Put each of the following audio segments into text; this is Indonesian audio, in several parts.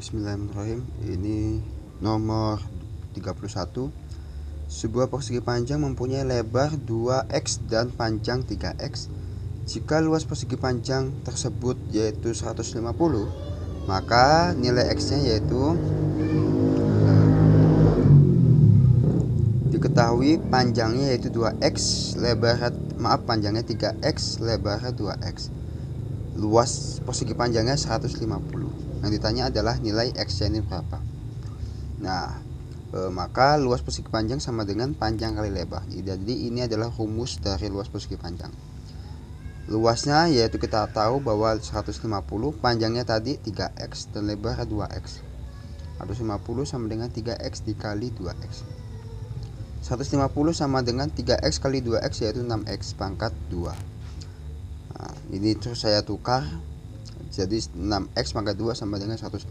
Bismillahirrahmanirrahim. Ini nomor 31. Sebuah persegi panjang mempunyai lebar 2x dan panjang 3x. Jika luas persegi panjang tersebut yaitu 150, maka nilai x-nya yaitu diketahui panjangnya yaitu 2x, panjangnya 3x, lebarnya 2x. Luas persegi panjangnya 150. Yang ditanya adalah nilai x-nya ini berapa. Nah, maka luas persegi panjang sama dengan panjang kali lebar. Jadi ini adalah rumus dari luas persegi panjang. Luasnya yaitu kita tahu bahwa 150, panjangnya tadi 3x dan lebarnya 2x. 150 sama dengan 3x dikali 2x. 150 sama dengan 3x kali 2x yaitu 6x pangkat 2. Nah, ini terus saya tukar. Jadi 6x pangkat 2 sama dengan 150.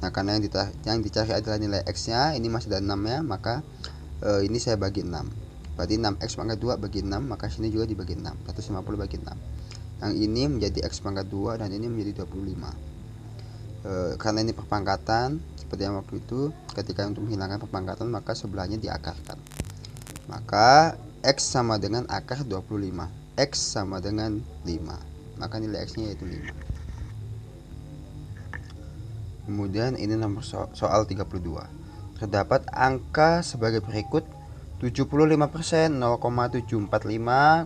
Nah, karena yang dicari adalah nilai x-nya, ini masih ada 6-nya, maka ini saya bagi 6. Berarti 6x pangkat 2 bagi 6, maka sini juga dibagi 6. 150 bagi 6. Yang ini menjadi x pangkat 2 dan ini menjadi 25. Karena ini perpangkatan, seperti yang waktu itu, ketika untuk menghilangkan perpangkatan maka sebelahnya diakarkan. Maka x sama dengan akar 25. X sama dengan 5. Maka nilai x-nya yaitu 5. Kemudian ini nomor soal 32. Terdapat angka sebagai berikut: 75%, 0,745,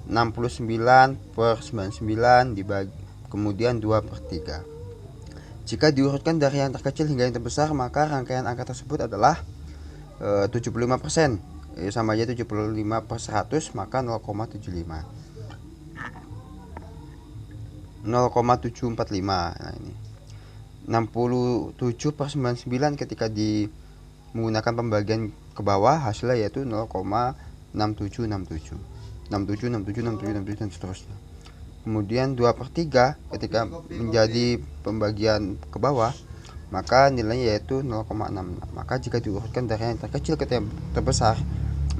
69/99 dibagi, kemudian 2/3. Jika diurutkan dari yang terkecil hingga yang terbesar, maka rangkaian angka tersebut adalah 75%. Sama aja 75/100, maka 0,75. 0,745. Nah, ini 67/99 ketika menggunakan pembagian ke bawah, hasilnya yaitu 0,6767. 67 dan seterusnya. Kemudian 2/3 ketika menjadi pembagian ke bawah, maka nilainya yaitu 0,66. Maka jika diurutkan dari yang terkecil ke yang terbesar,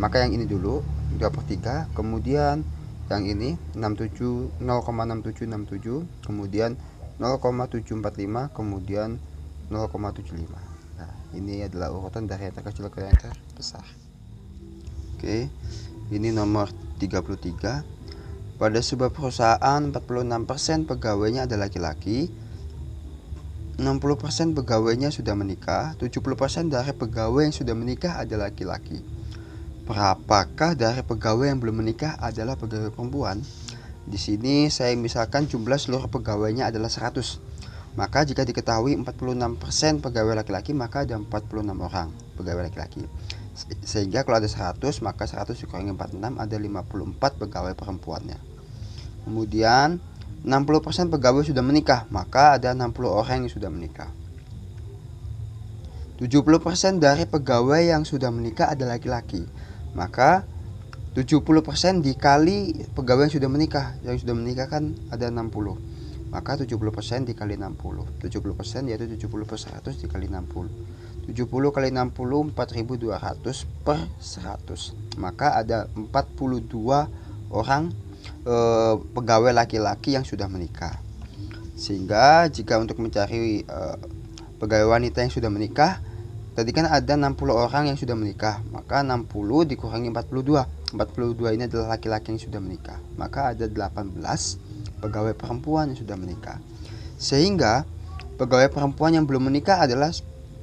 maka yang ini dulu 2/3, kemudian yang ini 0,6767, kemudian 0,745, kemudian 0,75. Nah, ini adalah urutan dari yang terkecil ke yang terbesar. Oke, ini nomor 33. Pada sebuah perusahaan 46% pegawainya adalah laki-laki, 60% pegawainya sudah menikah, 70% dari pegawai yang sudah menikah adalah laki-laki. Berapakah dari pegawai yang belum menikah adalah pegawai perempuan? Di sini saya misalkan jumlah seluruh pegawainya adalah 100. Maka jika diketahui 46% pegawai laki-laki, maka ada 46 orang pegawai laki-laki. Sehingga kalau ada 100, maka 100 dikurangi 46 ada 54 pegawai perempuannya. Kemudian 60% pegawai sudah menikah, maka ada 60 orang yang sudah menikah. 70% dari pegawai yang sudah menikah adalah laki-laki. Maka 70% dikali pegawai yang sudah menikah. Yang sudah menikah kan ada 60. Maka 70% dikali 60. 70% yaitu 70/100 dikali 60. 70 kali 60 4200 per 100. Maka ada 42 orang pegawai laki-laki yang sudah menikah. Sehingga jika untuk mencari pegawai wanita yang sudah menikah, tadi kan ada 60 orang yang sudah menikah, maka 60 dikurangi 42. 42 ini adalah laki-laki yang sudah menikah. Maka ada 18 pegawai perempuan yang sudah menikah. Sehingga pegawai perempuan yang belum menikah adalah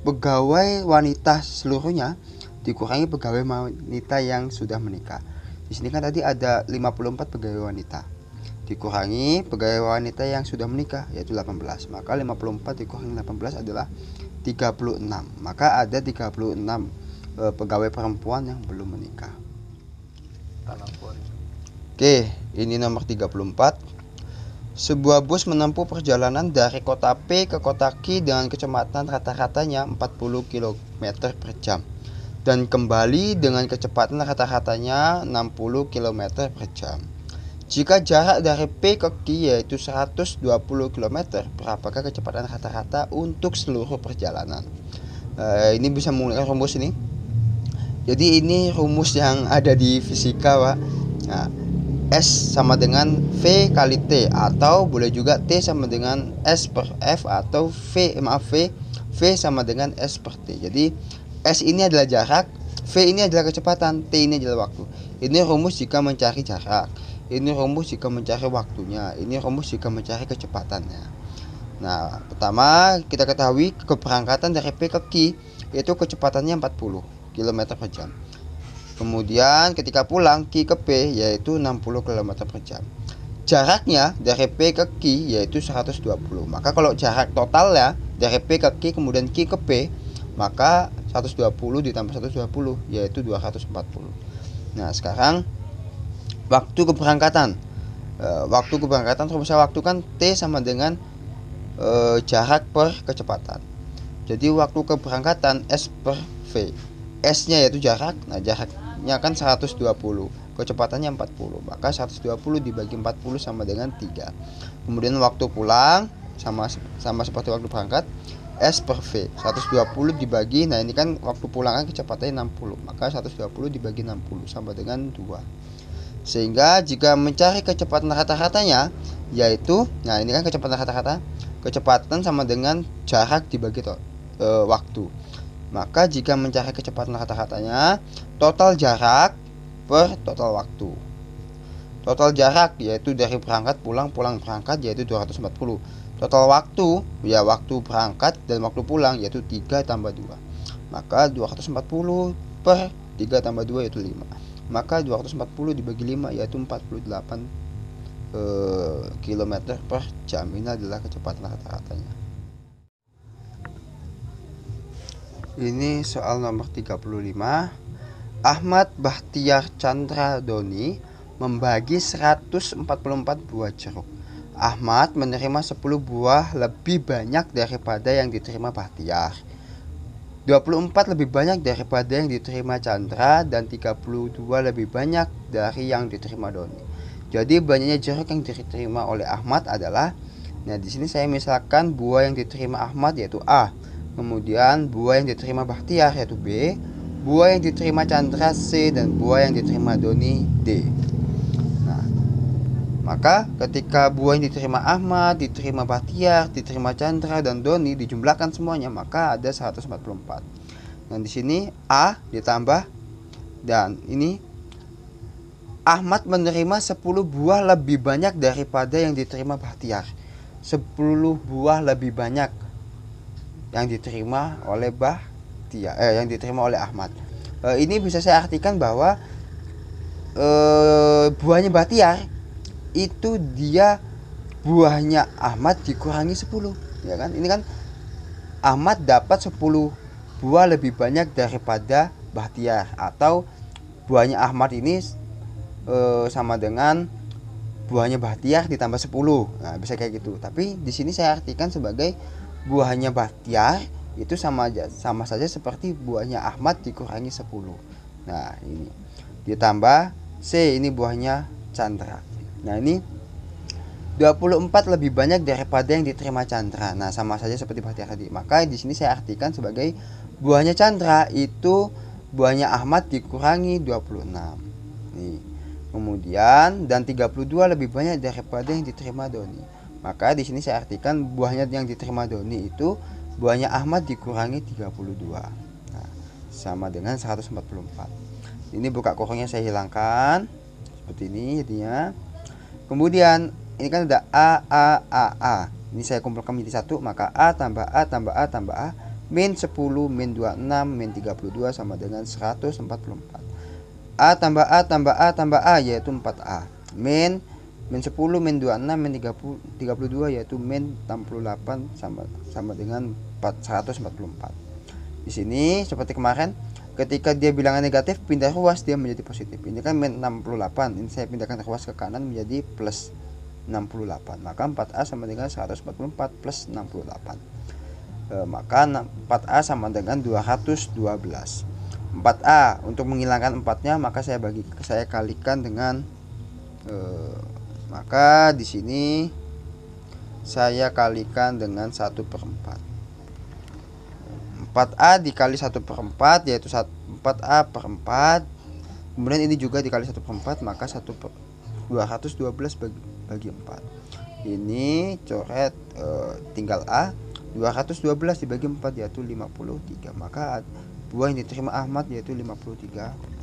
pegawai wanita seluruhnya dikurangi pegawai wanita yang sudah menikah. Di sini kan tadi ada 54 pegawai wanita. Dikurangi pegawai wanita yang sudah menikah yaitu 18. Maka 54 dikurangi 18 adalah 36. Maka ada 36 pegawai perempuan yang belum menikah. Oke, ini nomor 34. Sebuah bus menempuh perjalanan dari kota P ke kota Q dengan kecepatan rata-ratanya 40 km per jam dan kembali dengan kecepatan rata-ratanya 60 km per jam. Jika jarak dari P ke Q yaitu 120 km, berapakah kecepatan rata-rata untuk seluruh perjalanan? Ini bisa menggunakan rumus ini. Jadi ini rumus yang ada di fisika, Pak. Nah, S sama dengan V kali T, atau boleh juga T sama dengan S per F, atau V sama dengan S per T. Jadi S ini adalah jarak, V ini adalah kecepatan, T ini adalah waktu. Ini rumus jika mencari jarak, ini rumus jika mencari waktunya, ini rumus jika mencari kecepatannya. Nah, pertama kita ketahui keberangkatan dari P ke Q yaitu kecepatannya 40 km per jam. Kemudian ketika pulang Q ke P yaitu 60 km per jam. Jaraknya dari P ke Q yaitu 120. Maka kalau jarak totalnya dari P ke Q kemudian Q ke P, maka 120 ditambah 120 yaitu 240. Nah, sekarang waktu keberangkatan. Rumusnya waktu kan T sama dengan jarak per kecepatan. Jadi waktu keberangkatan S per V. S-nya yaitu jarak. Nah, jaraknya kan 120, kecepatannya 40. Maka 120 dibagi 40 sama dengan 3. Kemudian waktu pulang sama seperti waktu berangkat, S per V. 120 dibagi, nah ini kan waktu pulang kan kecepatannya 60. Maka 120 dibagi 60 sama dengan 2. Sehingga jika mencari kecepatan rata-ratanya yaitu, nah ini kan kecepatan rata-rata, kecepatan sama dengan jarak dibagi waktu. Maka jika mencari kecepatan rata-ratanya, total jarak per total waktu. Total jarak yaitu dari berangkat pulang berangkat yaitu 240. Total waktu ya waktu berangkat dan waktu pulang yaitu 3 tambah 2. Maka 240 per 3 tambah 2 yaitu 5. Maka 240 dibagi 5 yaitu 48 km per jam. Ini adalah kecepatan rata-ratanya. Ini soal nomor 35. Ahmad Bahtiar Chandra Doni membagi 144 buah jeruk. Ahmad menerima 10 buah lebih banyak daripada yang diterima Bahtiar, 24 lebih banyak daripada yang diterima Chandra, dan 32 lebih banyak dari yang diterima Doni. Jadi banyaknya jeruk yang diterima oleh Ahmad adalah, nah di sini saya misalkan buah yang diterima Ahmad yaitu A. Kemudian buah yang diterima Bahtiar yaitu B, buah yang diterima Chandra C, dan buah yang diterima Doni D. Nah, maka ketika buah yang diterima Ahmad, diterima Bahtiar, diterima Chandra, dan Doni dijumlahkan semuanya, maka ada 144. Nah, di sini A ditambah, dan ini Ahmad menerima 10 buah lebih banyak daripada yang diterima Bahtiar. 10 buah lebih banyak yang diterima oleh yang diterima oleh Ahmad. Ini bisa saya artikan bahwa buahnya Bahtiar itu dia buahnya Ahmad dikurangi 10, ya kan? Ini kan Ahmad dapat 10 buah lebih banyak daripada Bahtiar, atau buahnya Ahmad ini sama dengan buahnya Bahtiar ditambah 10. Nah, bisa kayak gitu. Tapi di sini saya artikan sebagai buahnya Bahtiar itu sama saja seperti buahnya Ahmad dikurangi 10. Nah, ini ditambah C, ini buahnya Chandra. Nah, ini 24 lebih banyak daripada yang diterima Chandra. Nah, sama saja seperti Bahtiar tadi. Maka di sini saya artikan sebagai buahnya Chandra itu buahnya Ahmad dikurangi 26. Nih. Kemudian dan 32 lebih banyak daripada yang diterima Doni. Maka di sini saya artikan buahnya yang diterima Doni itu buahnya Ahmad dikurangi 32. Nah, sama dengan 144. Ini buka kurungnya saya hilangkan. Seperti ini jadinya. Kemudian ini kan ada A. Ini saya kumpulkan menjadi satu, maka A tambah A tambah A tambah A min 10 min 26 min 32 sama dengan 144. A tambah A tambah A tambah A yaitu 4A. Min 10 min 26 min 32 yaitu min 68 sama dengan 144. Di sini seperti kemarin ketika dia bilangan negatif pindah ruas dia menjadi positif. Ini kan min 68. Ini saya pindahkan ruas ke kanan menjadi plus 68. Maka 4A sama dengan 144 plus 68. Maka 4A sama dengan 212. 4A untuk menghilangkan 4-nya maka saya kalikan dengan maka di sini saya kalikan dengan 1/4. 4A dikali 1/4 yaitu 4A per 4. Kemudian ini juga dikali 1/4 maka 212 bagi 4. Ini coret tinggal A. 212 dibagi 4 yaitu 53. Maka buah yang diterima Ahmad yaitu 53